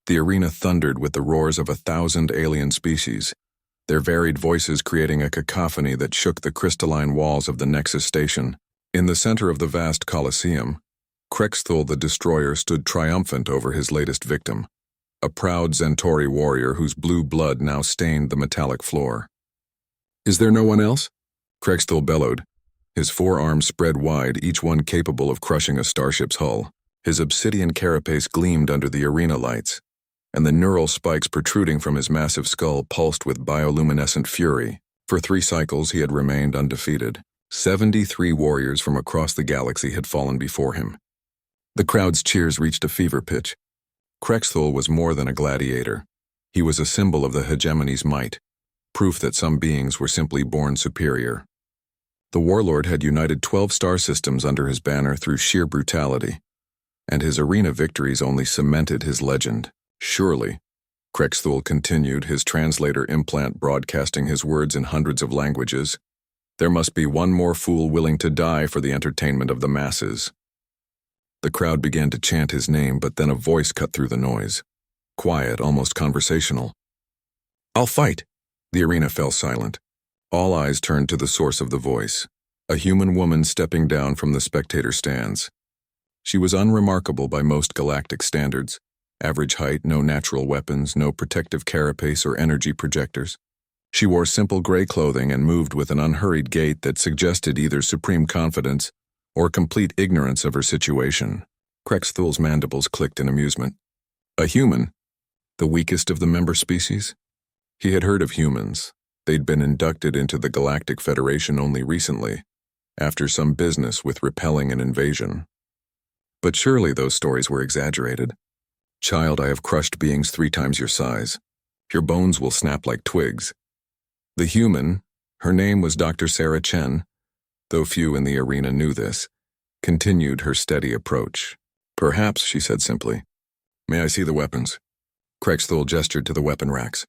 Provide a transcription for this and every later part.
The arena thundered with the roars of 1,000 alien species, their varied voices creating a cacophony that shook the crystalline walls of the Nexus station. In the center of the vast Colosseum, Krexthul the Destroyer stood triumphant over his latest victim, a proud Centauri warrior whose blue blood now stained the metallic floor. "Is there no one else?" Krexthul bellowed, his forearms spread wide, each one capable of crushing a starship's hull. His obsidian carapace gleamed under the arena lights, and the neural spikes protruding from his massive skull pulsed with bioluminescent fury. For 3 cycles he had remained undefeated. 73 warriors from across the galaxy had fallen before him. The crowd's cheers reached a fever pitch. Krexthul was more than a gladiator. He was a symbol of the hegemony's might, proof that some beings were simply born superior. The Warlord had united 12 star systems under his banner through sheer brutality, and his arena victories only cemented his legend. "Surely," Krexthul continued, his translator implant broadcasting his words in hundreds of languages, "there must be one more fool willing to die for the entertainment of the masses." The crowd began to chant his name, but then a voice cut through the noise. Quiet, almost conversational. "I'll fight." The arena fell silent. All eyes turned to the source of the voice, a human woman stepping down from the spectator stands. She was unremarkable by most galactic standards. Average height, no natural weapons, no protective carapace or energy projectors. She wore simple gray clothing and moved with an unhurried gait that suggested either supreme confidence or complete ignorance of her situation. Krexthul's mandibles clicked in amusement. A human? The weakest of the member species? He had heard of humans. They'd been inducted into the Galactic Federation only recently, after some business with repelling an invasion. But surely those stories were exaggerated. "Child, I have crushed beings 3 times your size. Your bones will snap like twigs." The human, her name was Dr. Sarah Chen, though few in the arena knew this, continued her steady approach. "Perhaps," she said simply. "May I see the weapons?" Krexthul gestured to the weapon racks.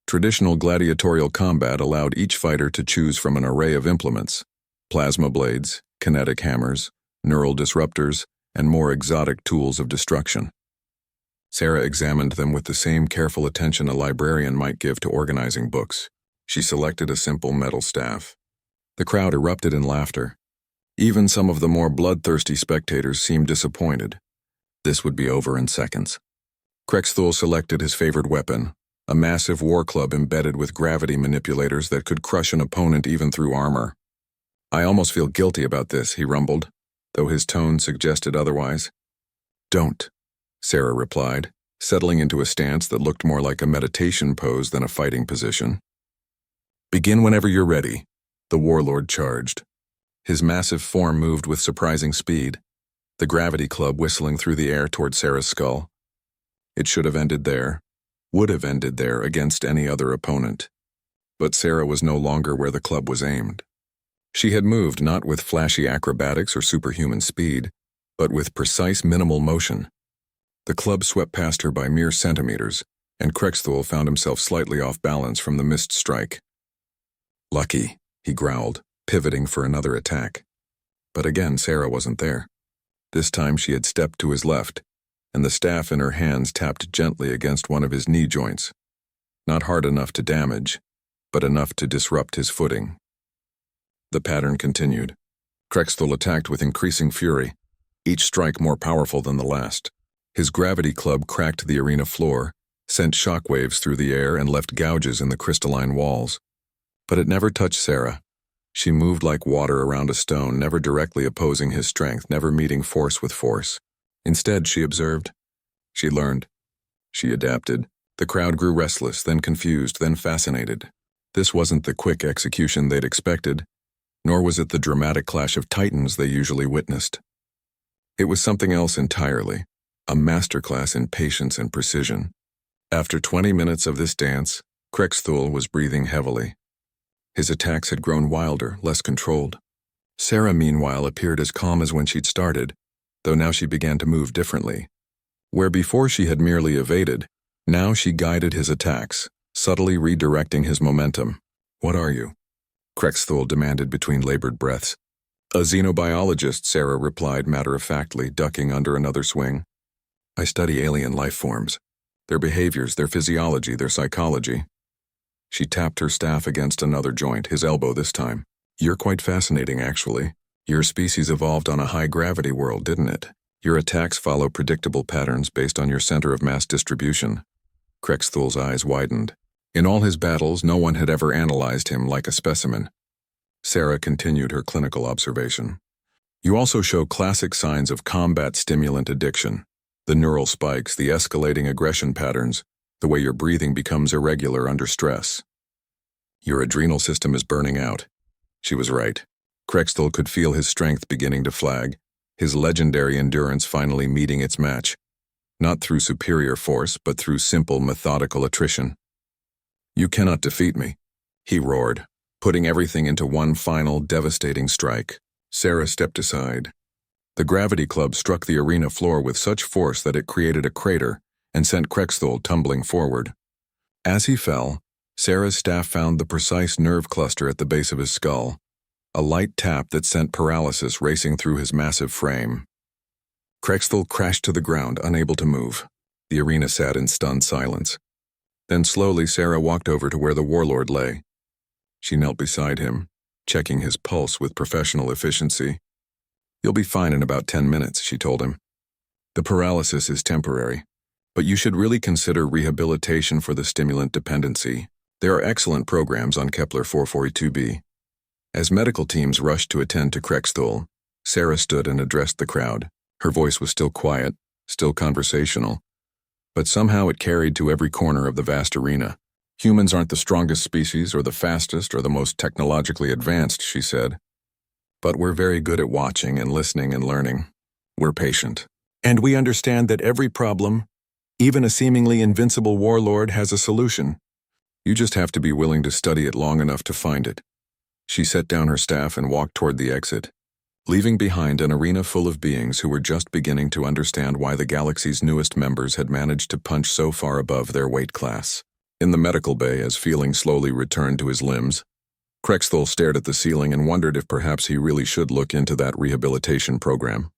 Traditional gladiatorial combat allowed each fighter to choose from an array of implements: plasma blades, kinetic hammers, neural disruptors, and more exotic tools of destruction. Sarah examined them with the same careful attention a librarian might give to organizing books. She selected a simple metal staff. The crowd erupted in laughter. Even some of the more bloodthirsty spectators seemed disappointed. This would be over in seconds. Krexthul selected his favorite weapon, a massive war club embedded with gravity manipulators that could crush an opponent even through armor. "I almost feel guilty about this," he rumbled, though his tone suggested otherwise. "Don't," Sarah replied, settling into a stance that looked more like a meditation pose than a fighting position. "Begin whenever you're ready," the Warlord charged. His massive form moved with surprising speed, the gravity club whistling through the air toward Sarah's skull. It should have ended there, would have ended there against any other opponent. But Sarah was no longer where the club was aimed. She had moved not with flashy acrobatics or superhuman speed, but with precise minimal motion. The club swept past her by mere centimeters, and Krexthul found himself slightly off balance from the missed strike. "Lucky," he growled, pivoting for another attack. But again, Sarah wasn't there. This time she had stepped to his left, and the staff in her hands tapped gently against one of his knee joints. Not hard enough to damage, but enough to disrupt his footing. The pattern continued. Krexthul attacked with increasing fury, each strike more powerful than the last. His gravity club cracked the arena floor, sent shockwaves through the air, and left gouges in the crystalline walls. But it never touched Sarah. She moved like water around a stone, never directly opposing his strength, never meeting force with force. Instead, she observed. She learned. She adapted. The crowd grew restless, then confused, then fascinated. This wasn't the quick execution they'd expected, nor was it the dramatic clash of titans they usually witnessed. It was something else entirely, a masterclass in patience and precision. After 20 minutes of this dance, Krexthul was breathing heavily. His attacks had grown wilder, less controlled. Sarah, meanwhile, appeared as calm as when she'd started, though now she began to move differently. Where before she had merely evaded, now she guided his attacks, subtly redirecting his momentum. "What are you?" Krexthul demanded between labored breaths. "A xenobiologist," Sarah replied matter-of-factly, ducking under another swing. "I study alien life forms." Their behaviors, their physiology, their psychology. She tapped her staff against another joint, his elbow this time. You're quite fascinating, actually. Your species evolved on a high-gravity world, didn't it? Your attacks follow predictable patterns based on your center of mass distribution. Krexthul's eyes widened. In all his battles, no one had ever analyzed him like a specimen. Sarah continued her clinical observation. You also show classic signs of combat stimulant addiction. The neural spikes, the escalating aggression patterns, the way your breathing becomes irregular under stress. Your adrenal system is burning out. She was right. Krexthul could feel his strength beginning to flag, his legendary endurance finally meeting its match. Not through superior force, but through simple, methodical attrition. You cannot defeat me, he roared, putting everything into one final, devastating strike. Sarah stepped aside. The gravity club struck the arena floor with such force that it created a crater and sent Krexthul tumbling forward. As he fell, Sarah's staff found the precise nerve cluster at the base of his skull, a light tap that sent paralysis racing through his massive frame. Krexthul crashed to the ground, unable to move. The arena sat in stunned silence. Then slowly Sarah walked over to where the Warlord lay. She knelt beside him, checking his pulse with professional efficiency. You'll be fine in about 10 minutes, she told him. The paralysis is temporary, but you should really consider rehabilitation for the stimulant dependency. There are excellent programs on Kepler 442b. As medical teams rushed to attend to Krexthul, Sarah stood and addressed the crowd. Her voice was still quiet, still conversational, but somehow it carried to every corner of the vast arena. Humans aren't the strongest species or the fastest or the most technologically advanced, she said. But we're very good at watching and listening and learning. We're patient. And we understand that every problem, even a seemingly invincible warlord, has a solution. You just have to be willing to study it long enough to find it. She set down her staff and walked toward the exit, leaving behind an arena full of beings who were just beginning to understand why the galaxy's newest members had managed to punch so far above their weight class. In the medical bay, as feeling slowly returned to his limbs, Krexthul stared at the ceiling and wondered if perhaps he really should look into that rehabilitation program.